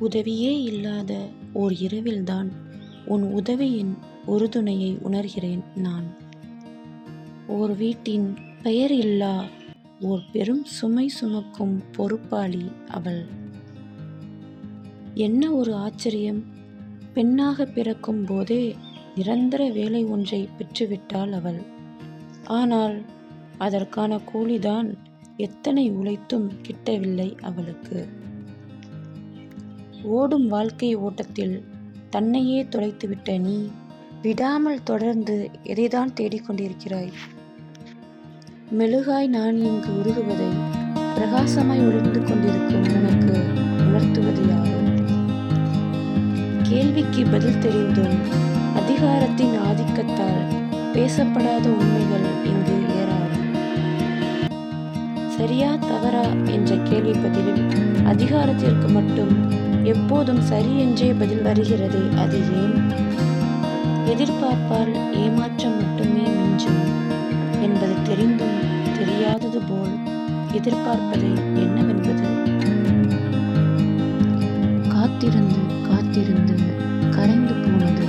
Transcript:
உதவியே இல்லாத ஓர் இரவில்தான் உன் உதவியின் உறுதுணையை உணர்கிறேன் நான். ஓர் வீட்டின் பெயர் இல்லா ஓர் பெரும் சுமை சுமக்கும் பொறுப்பாளி அவள். என்ன ஒரு ஆச்சரியம்! பெண்ணாக பிறக்கும் போதே நிரந்தர வேலை ஒன்றை பெற்றுவிட்டாள் அவள். ஆனால் அதற்கான கூலிதான் எத்தனை உழைத்தும் கிட்டவில்லை அவளுக்கு. ஓடும் வாழ்க்கை ஓட்டத்தில் தன்னையே தொலைத்துவிட்ட நீ விடாமல் தொடர்ந்து எதைதான் தேடிக்கொண்டிருக்கிறாய்? மெழுகாய் நான் இங்கு உருகுவதை பிரகாசமாய் ஒளிர்ந்து கொண்டிருக்கும் உனக்கு உணர்த்துவது யாரோ? கேள்விக்கு பதில் தெரிந்தும் அதிகாரத்தின் ஆதிக்கத்தால் பேசப்படாத உண்மைகள் இங்கு ஏராளம். சரியா தவறா என்ற கேள்வி பதிலில் அதிகாரத்திற்கு மட்டும் எப்போதும் சரி என்றே பதில் வருகிறதே, அது ஏன்? எதிர்பார்ப்பால் ஏமாற்றம் மட்டுமே மிஞ்சும் என்பது தெரிந்தும் தெரியாதது போல் எதிர்பார்ப்பதை என்னவென்பது? காத்திருந்து காத்திருந்து கரைந்து போனது